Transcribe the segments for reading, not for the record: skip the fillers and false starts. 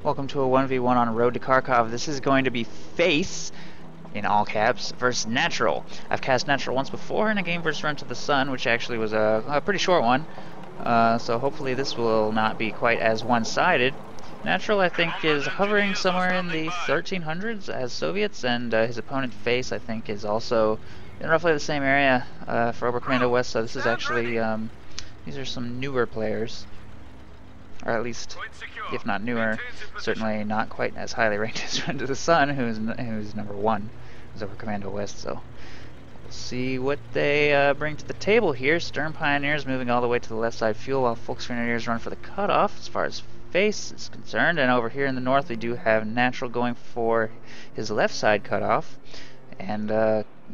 Welcome to a 1v1 on Road to Kharkov. This is going to be Face, in all caps, versus Natural. I've cast Natural once before in a game versus Run to the Sun, which actually was a pretty short one. So hopefully this will not be quite as one-sided. Natural, I think, is hovering somewhere in the 1300s as Soviets, and his opponent Face, I think, is also in roughly the same area for Oberkommando West. So this is actually, these are some newer players. Or at least, if not newer, certainly not quite as highly ranked as Run to the Sun, who's number 1, who's Oberkommando West. So we'll see what they bring to the table here. Stern Pioneers moving all the way to the left side fuel, while Volksgrenadiers run for the cutoff as far as Face is concerned. And over here in the north, we do have Natural going for his left side cutoff, and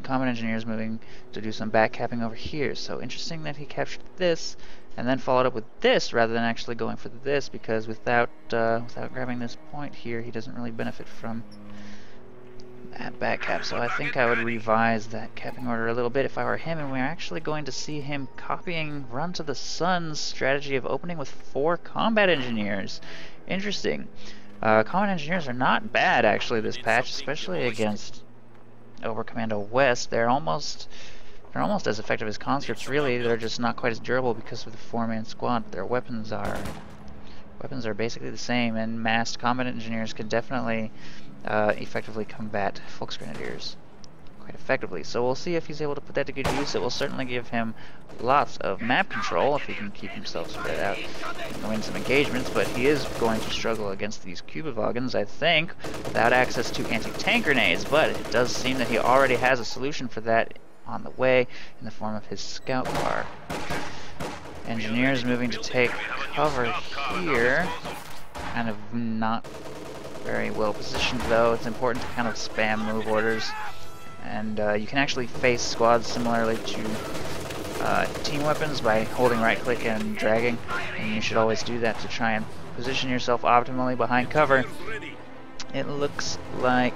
Combat Engineers moving to do some back capping over here. So interesting that he captured this and then followed up with this rather than actually going for this, because without grabbing this point here, he doesn't really benefit from that back cap. So I think I would revise that capping order a little bit if I were him, and we're actually going to see him copying Run to the Sun's strategy of opening with 4 Combat Engineers. Interesting. Combat Engineers are not bad actually this patch, especially against Oberkommando West. They're almost as effective as conscripts, really. They're just not quite as durable because of the 4-man squad. Their weapons are basically the same, and massed combat engineers can definitely effectively combat Volksgrenadiers quite effectively. So we'll see if he's able to put that to good use. It will certainly give him lots of map control if he can keep himself spread out and win some engagements, but he is going to struggle against these Kubelwagens, I think, without access to anti-tank grenades. But it does seem that he already has a solution for that on the way in the form of his scout car. Engineers moving to take cover here. Kind of not very well positioned though. It's important to kind of spam move orders. And you can actually face squads similarly to team weapons by holding right click and dragging. And you should always do that to try and position yourself optimally behind cover. It looks like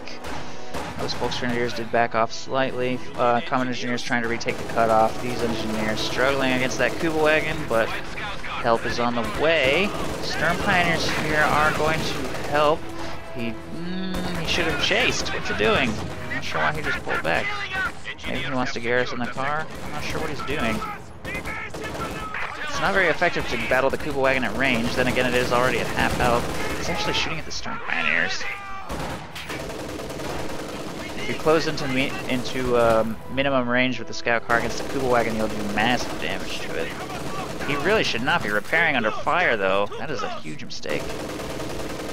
those Volksgrenadiers did back off slightly. Common Engineers trying to retake the cutoff. These Engineers struggling against that Kubelwagen, but help is on the way. Stern Pioneers here are going to help. He should have chased. What you doing? I'm not sure why he just pulled back. Maybe he wants to garrison the car. I'm not sure what he's doing. It's not very effective to battle the Kubelwagen at range. Then again, it is already at half health. He's actually shooting at the Stern Pioneers. If you close into minimum range with the scout car against the Kubelwagen, you'll do massive damage to it. He really should not be repairing under fire, though. That is a huge mistake.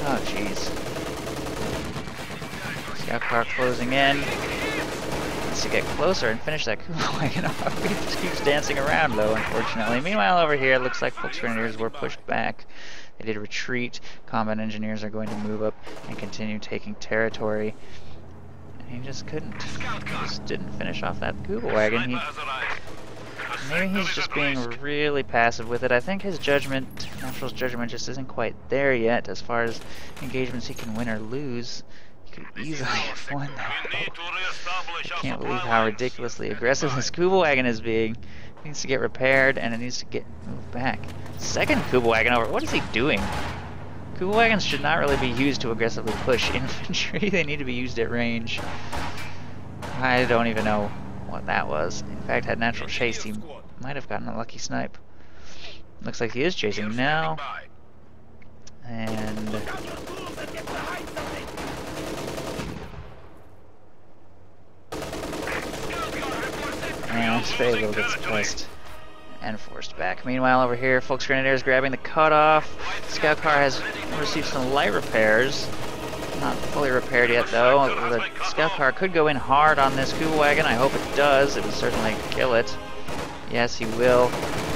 Oh, jeez. Scout car closing in. Needs to get closer and finish that Kubelwagen off. He just keeps dancing around, though, unfortunately. Meanwhile, over here, it looks like Volksgrenadiers were pushed back. They did retreat. Combat Engineers are going to move up and continue taking territory. He just couldn't. He just didn't finish off that Kubelwagen. Maybe he's just being really passive with it. I think his judgment, Natural's judgment, just isn't quite there yet as far as engagements he can win or lose. He could easily have won that. I can't believe how ridiculously aggressive this Kubelwagen is being. It needs to get repaired, and it needs to get moved back. Second Kubelwagen over. What is he doing? Kubelwagens should not really be used to aggressively push infantry. They need to be used at range. I don't even know what that was. In fact, had Natural chased, he might have gotten a lucky snipe. Looks like he is chasing now. And Spagel gets suppressed and forced back. Meanwhile, over here, Volksgrenadiers grabbing the cutoff. Scout car has received some light repairs. Not fully repaired yet, though. The scout car could go in hard on this Kubelwagen. I hope it does. It would certainly kill it. Yes, he will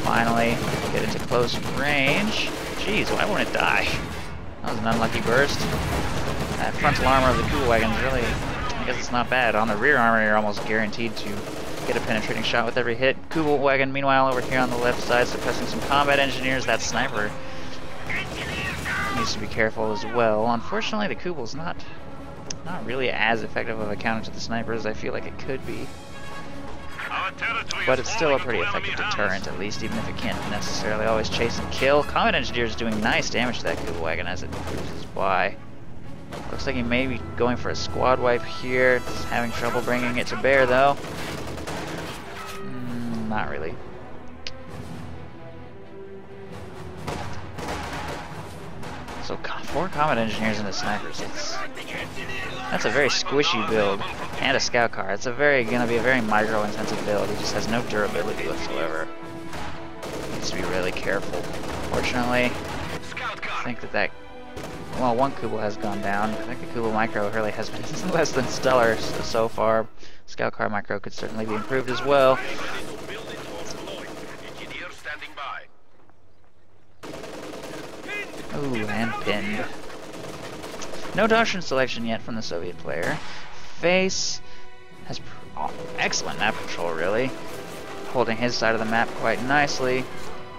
finally get into close range. Jeez, why won't it die? That was an unlucky burst. That frontal armor of the Kubelwagen is really, I guess it's not bad. On the rear armor, you're almost guaranteed to get a penetrating shot with every hit. Kubelwagen, meanwhile, over here on the left side, suppressing some combat engineers. That sniper needs to be careful as well. Unfortunately, the Kubel's not really as effective of a counter to the sniper as I feel like it could be. But it's still a pretty effective deterrent, at least, even if it can't necessarily always chase and kill. Combat Engineer is doing nice damage to that Kuba wagon as it cruises by. Looks like he may be going for a squad wipe here. It's having trouble bringing it to bear, though. Not really. So 4 combat engineers and a snipers. That's a very squishy build, and a scout car. It's gonna be a very micro-intensive build. It just has no durability whatsoever. Needs to be really careful. Fortunately, I think that well, one Kubel has gone down. I think the Kubel micro really has been less than stellar so far. Scout car micro could certainly be improved as well. Ooh, and pinned. No doctrine selection yet from the Soviet player. Face has excellent map control, really. Holding his side of the map quite nicely.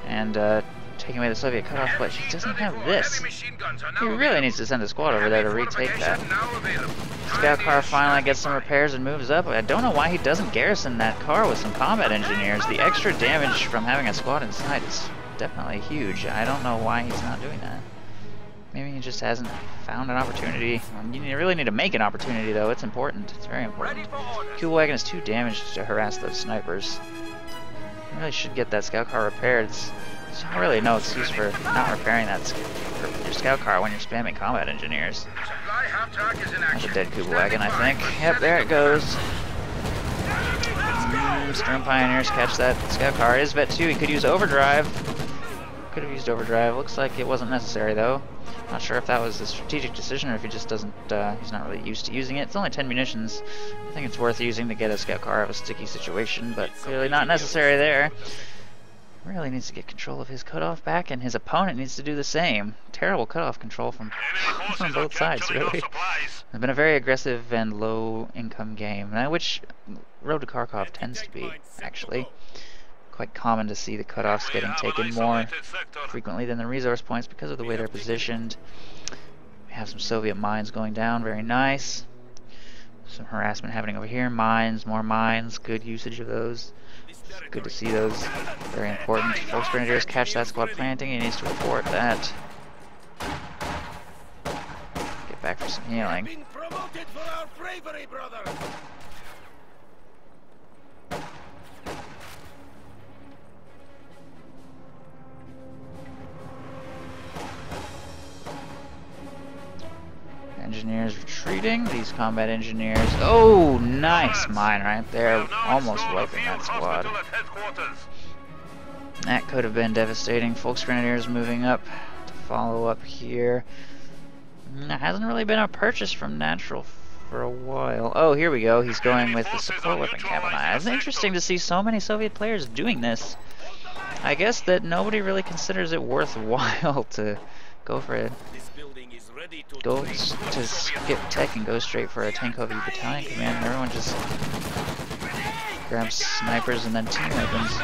And taking away the Soviet cutoff, but he doesn't have this. He really needs to send a squad over there to retake that. Scout car finally gets some repairs and moves up. I don't know why he doesn't garrison that car with some combat engineers. The extra damage from having a squad inside is definitely huge. I don't know why he's not doing that. Maybe he just hasn't found an opportunity. You really need to make an opportunity, though. It's important. It's very important. Kuba wagon is too damaged to harass those snipers. You really should get that scout car repaired. There's really no excuse for not repairing your scout car when you're spamming combat engineers. That's a dead Kuba wagon, I think. Yep, there it goes. Storm Pioneers catch that scout car. It is vet 2. He could use overdrive. Could have used overdrive. Looks like it wasn't necessary, though. Not sure if that was a strategic decision or if he just doesn't, he's not really used to using it. It's only 10 munitions. I think it's worth using to get a scout car out of a sticky situation, but clearly not necessary there. Really needs to get control of his cutoff back, and his opponent needs to do the same. Terrible cutoff control from both sides, really. It's been a very aggressive and low-income game, which Road to Kharkov tends to be, actually. Quite common to see the cutoffs getting taken more frequently than the resource points because of the way they're positioned. We have some Soviet mines going down, very nice. Some harassment happening over here. Mines, more mines, good usage of those. Good to see those, very important. Folks Grenadiers catch that squad planting, he needs to report that. Get back for some healing. Engineers retreating. These combat engineers. Oh, nice mine right there. Almost wiping that squad. That could have been devastating. Folks Grenadiers moving up to follow up here. There hasn't really been a purchase from Natural for a while. Oh, here we go. He's going with the support weapon Cabinet. It's interesting to see so many Soviet players doing this. I guess that nobody really considers it worthwhile to go for it. Go to skip tech and go straight for a Tankovy battalion command. Everyone just grabs snipers and then team weapons.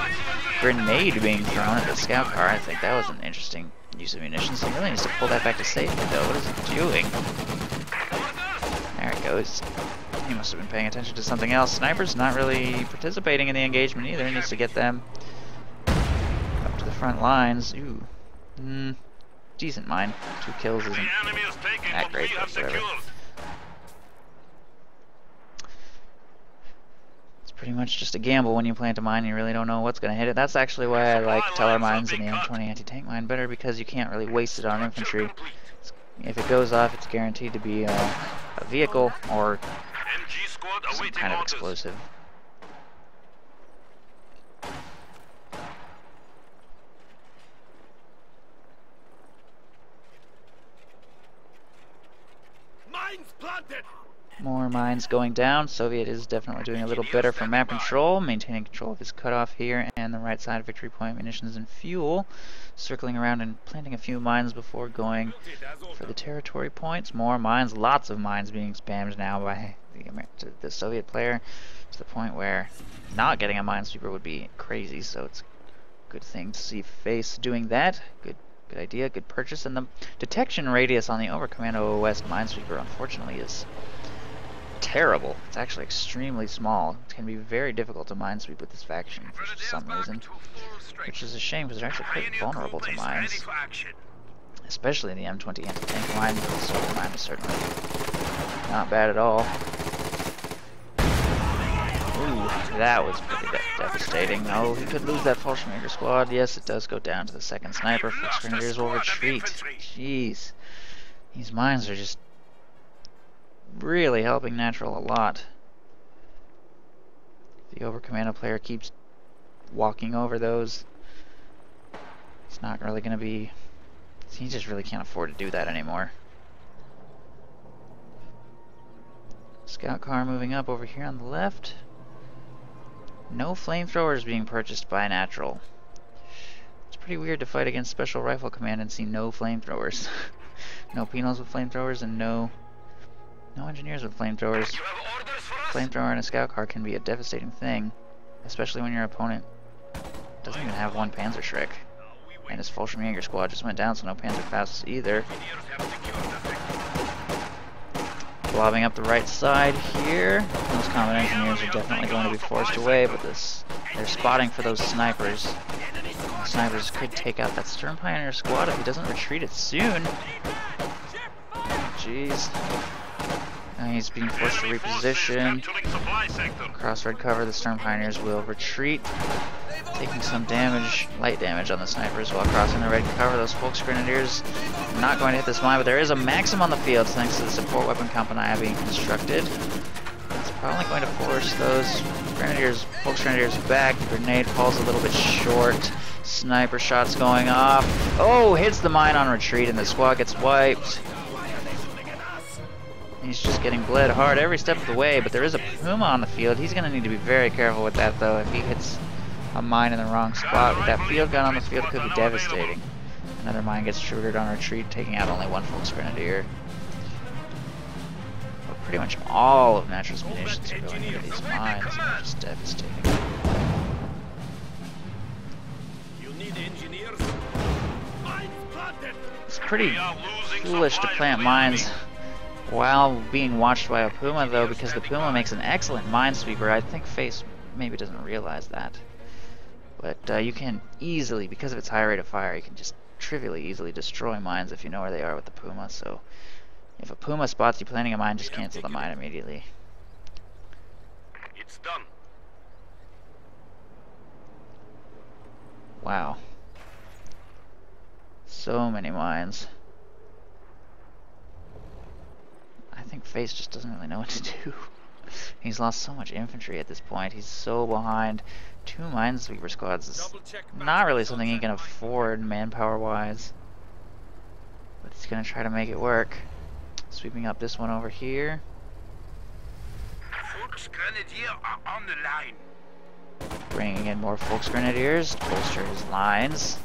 Grenade being thrown at the scout car. I think that was an interesting use of munitions. He really needs to pull that back to safety, though. What is he doing? There it goes. He must have been paying attention to something else. Sniper's not really participating in the engagement either. He needs to get them up to the front lines. Ooh. Decent mine. 2 kills isn't that great, but whatever. It's pretty much just a gamble when you plant a mine. You really don't know what's going to hit it. That's actually why I like Teller mines in the M20 anti-tank mine better, because you can't really waste it on infantry. If it goes off, it's guaranteed to be a vehicle or some kind of explosive. More mines going down. Soviet is definitely doing a little better for map control, maintaining control of his cutoff here and the right side of victory point munitions and fuel. Circling around and planting a few mines before going for the territory points. More mines, lots of mines being spammed now by the Soviet player, to the point where not getting a minesweeper would be crazy, so it's a good thing to see Face doing that. Good idea, good purchase. And the detection radius on the Overcommando West minesweeper, unfortunately, is terrible. It's actually extremely small. It can be very difficult to minesweep with this faction for some reason, which is a shame because they're actually quite vulnerable to mines, especially in the M20 anti-tank mine. The mine is certainly not bad at all. Ooh, that was pretty devastating. Oh, he could lose that Fallschirmjäger squad. Yes, it does go down to the second sniper. Volksgrenadiers will retreat. Jeez. These mines are just really helping Natural a lot. The Overcommando player keeps walking over those. It's not really going to be... He just really can't afford to do that anymore. Scout car moving up over here on the left. No flamethrowers being purchased by Natural. It's pretty weird to fight against Special Rifle Command and see no flamethrowers. No penals with flamethrowers and no engineers with flamethrowers. Flamethrower in a scout car can be a devastating thing, especially when your opponent doesn't even have one Panzerschreck. And his Fallschirmjäger squad just went down, so no Panzerfausts either. Blobbing up the right side here. Those combat engineers are definitely going to be forced away, but they're spotting for those snipers. The snipers could take out that Sturm Pioneer squad if he doesn't retreat it soon. Jeez. Now he's being forced to reposition. Across red cover, the Sturm Pioneers will retreat, taking some damage, light damage on the snipers while crossing the red cover. Those Volksgrenadiers are not going to hit this mine, but there is a Maxim on the field thanks to the support weapon Kampanaya being constructed. It's probably going to force those Volksgrenadiers back. The grenade falls a little bit short. Sniper shots going off. Oh, hits the mine on retreat and the squad gets wiped. He's just getting bled hard every step of the way, but there is a Puma on the field. He's going to need to be very careful with that, though. If he hits a mine in the wrong spot with that field gun on the field, it could be devastating. Another mine gets triggered on retreat, taking out only one Volksgrenadier. But pretty much all of Natural's munitions are going into these mines, and it's just devastating. It's pretty foolish to plant mines while being watched by a Puma, though, because the Puma makes an excellent minesweeper. I think Face maybe doesn't realize that. But you can easily, because of its high rate of fire, you can just trivially easily destroy mines if you know where they are with the Puma. So if a Puma spots you planting a mine, just cancel the mine immediately. It's done. Wow. So many mines. I think Face just doesn't really know what to do. He's lost so much infantry at this point. He's so behind. 2 minesweeper squads is not really something he can afford manpower-wise. But he's going to try to make it work. Sweeping up this one over here. Volksgrenadier are on the line. Bringing in more Volksgrenadiers to bolster his lines.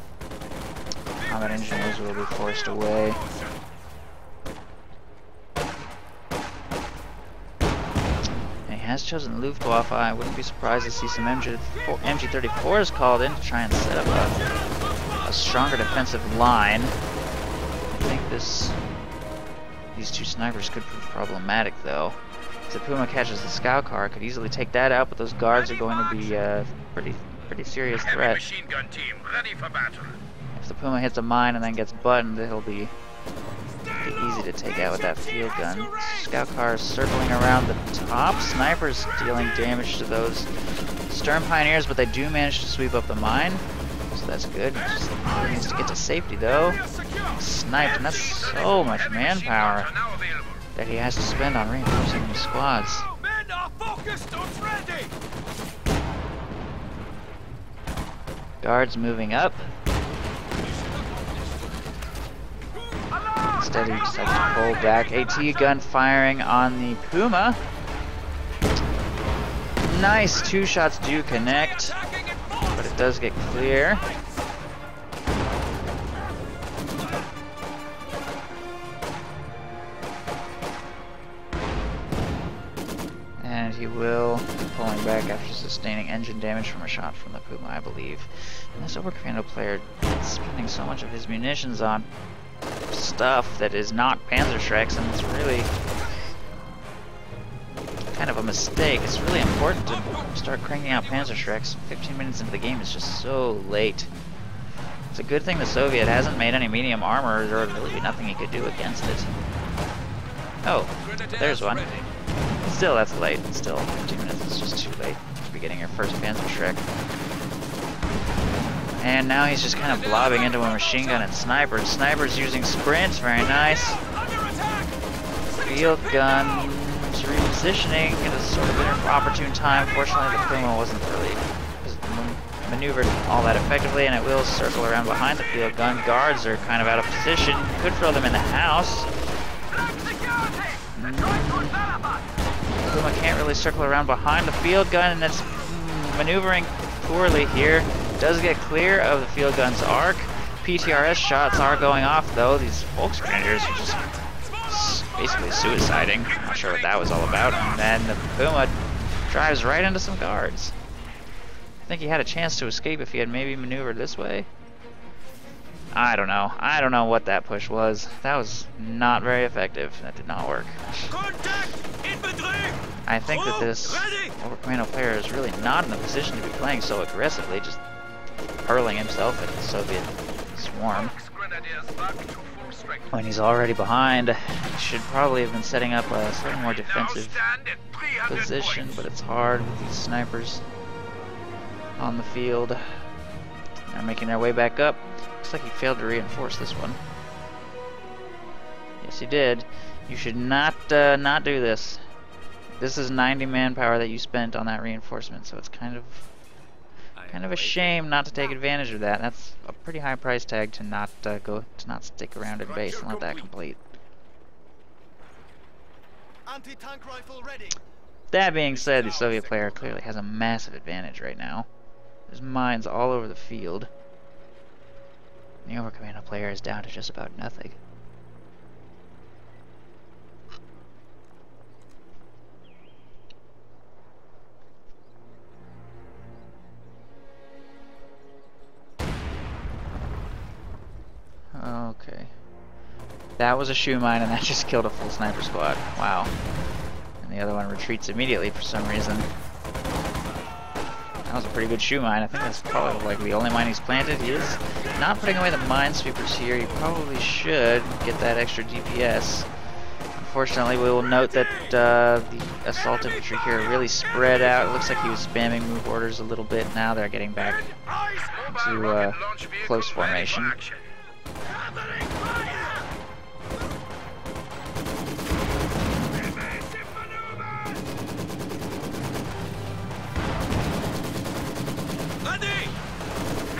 Combat engineers will be forced away. Has chosen Luftwaffe. I wouldn't be surprised to see some MG34s called in to try and set up a stronger defensive line. I think these 2 snipers could prove problematic, though. If the Puma catches the scout car, it could easily take that out, but those guards are going to be a pretty serious threat. If the Puma hits a mine and then gets buttoned, it'll be easy to take out with that field gun. Scout cars circling around the top. Snipers dealing damage to those Sturm Pioneers, but they do manage to sweep up the mine, so that's good. He needs to get to safety, though. Sniped, and that's so much manpower that he has to spend on reinforcing his squads. Guards moving up. Instead, he decides to pull back. AT gun firing on the Puma. Nice, 2 shots do connect, but it does get clear. And he will be pulling back after sustaining engine damage from a shot from the Puma, I believe. And this Overcommando player is spending so much of his munitions on stuff that is not Panzerschrecks, and it's kind of a mistake. It's really important to start cranking out Panzerschrecks. 15 minutes into the game is just so late. It's a good thing the Soviet hasn't made any medium armor, or there would really be nothing he could do against it. Oh, there's one. Still, that's late. Still, 15 minutes is just too late to be getting your first Panzerschreck. And now he's just kind of blobbing into a machine gun and sniper. Sniper's using sprint, very nice. Field guns repositioning at a sort of an opportune time. Fortunately, the Puma wasn't really maneuvered all that effectively, and it will circle around behind the field gun. Guards are kind of out of position. Could throw them in the house. Puma can't really circle around behind the field gun, and it's maneuvering poorly here. Does get clear of the field gun's arc. PTRS shots are going off though. These Volksgrenadiers are just basically suiciding. I'm not sure what that was all about. And then the Puma drives right into some guards. I think he had a chance to escape if he had maybe maneuvered this way. I don't know. I don't know what that push was. That was not very effective. That did not work. I think that this Overcommando player is really not in a position to be playing so aggressively, just hurling himself at the Soviet swarm. When he's already behind, he should probably have been setting up a slightly more defensive position, but it's hard with these snipers on the field. They're making their way back up. Looks like he failed to reinforce this one. Yes, he did. You should not do this. This is 90 manpower that you spent on that reinforcement, so it's kind of a shame not to take advantage of that. That's a pretty high price tag to not stick around in base and let that complete. Anti-tank rifle ready. That being said, the Soviet player clearly has a massive advantage right now. There's mines all over the field. The Overcommando player is down to just about nothing. Okay. That was a shoe mine, and that just killed a full sniper squad. Wow. And the other one retreats immediately for some reason. That was a pretty good shoe mine. I think that's probably like the only mine he's planted. He is not putting away the minesweepers here. He probably should get that extra DPS. Unfortunately, we will note that the assault infantry here are really spread out. It looks like he was spamming move orders a little bit. Now they're getting back into close formation.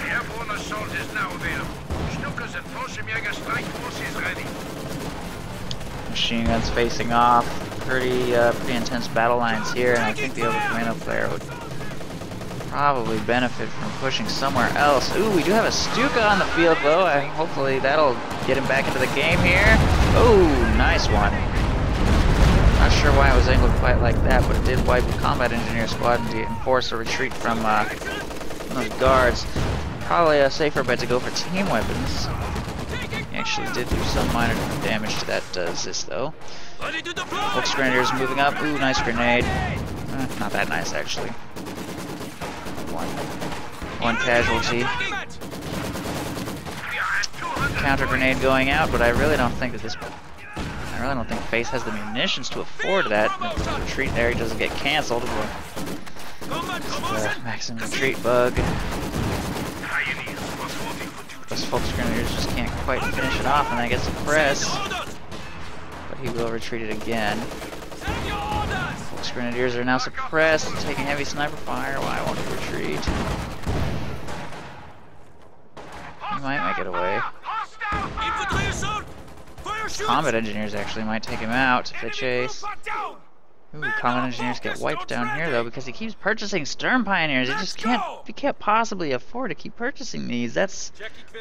Airborne assault is now available. Snookers and Fallschirmjäger strike forces ready. Machine guns facing off. Pretty intense battle lines here, and I think the Overcommando player would probably benefit from pushing somewhere else. Ooh, we do have a Stuka on the field though. Hopefully that'll get him back into the game here. Oh, nice one. Not sure why it was angled quite like that, but it did wipe the combat engineer squad and enforce a retreat from those guards. Probably a safer bet to go for team weapons. He actually did do some minor damage to that Zis though. Volksgrenadiers moving up. Ooh, nice grenade. Not that nice actually. One casualty. Counter grenade going out, but I really don't think that FaZe has the munitions to afford that. If the retreat there doesn't get cancelled. The maximum retreat bug. Those Volksgrenadiers just can't quite finish it off, and then it gets a press. But he will retreat it again. Volksgrenadiers are now suppressed, taking heavy sniper fire. Why won't he retreat? He might make it away. Combat engineers actually might take him out if they chase. Ooh, combat engineers get wiped down here though because he keeps purchasing Sturm Pioneers. He can't possibly afford to keep purchasing these. That's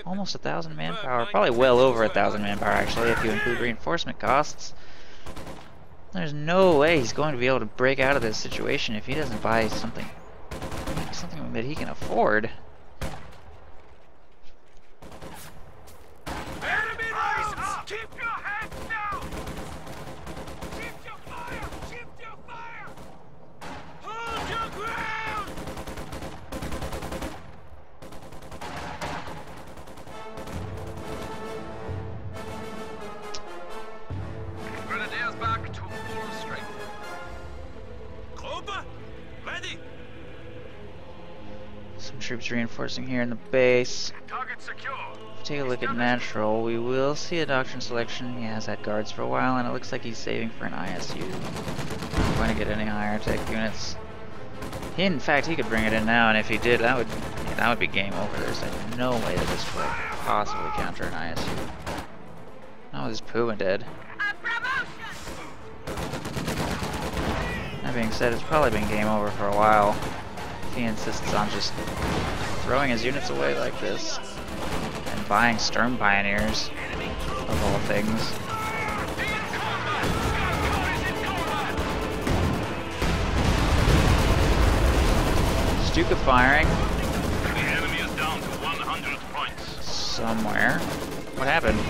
almost 1,000 manpower, probably well over 1,000 manpower actually if you include reinforcement costs. There's no way he's going to be able to break out of this situation if he doesn't buy something that he can afford. troops reinforcing here in the base. Target secure. Take a look at Natural. We will see a doctrine selection. He has had guards for a while, and it looks like he's saving for an ISU. Not going to get any higher tech units. In fact, he could bring it in now, and if he did, that would be game over. There's like no way that this could possibly counter an ISU. Now with his Puma dead. That being said, it's probably been game over for a while. If he insists on just throwing his units away like this, and buying Sturm Pioneers, of all things. Stuka firing. The enemy is down to 100 points. Somewhere. What happened?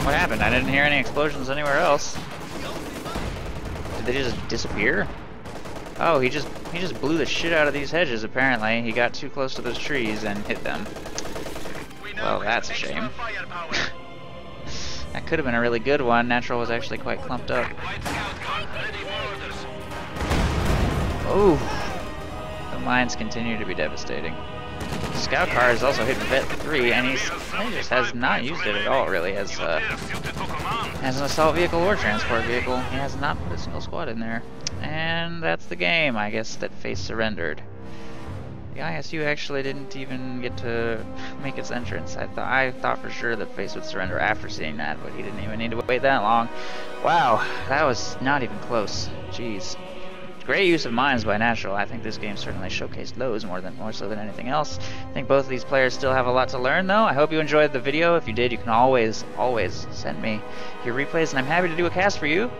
What happened? I didn't hear any explosions anywhere else. Did they just disappear? Oh, he just blew the shit out of these hedges, apparently. He got too close to those trees and hit them. Well, that's a shame. That could have been a really good one. Natural was actually quite clumped up. Oh, the mines continue to be devastating. Scout car is also hitting Vet 3, and he just has not used it at all, really, as an assault vehicle or transport vehicle. He has not put a single squad in there. And that's the game. I guess that Face surrendered. The ISU actually didn't even get to make its entrance. I thought for sure that Face would surrender after seeing that, but he didn't even need to wait that long. Wow, that was not even close. Jeez. Great use of mines by Natural. I think this game certainly showcased those more so than anything else. I think both of these players still have a lot to learn, though. I hope you enjoyed the video. If you did, you can always send me your replays, and I'm happy to do a cast for you.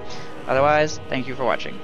Otherwise, thank you for watching.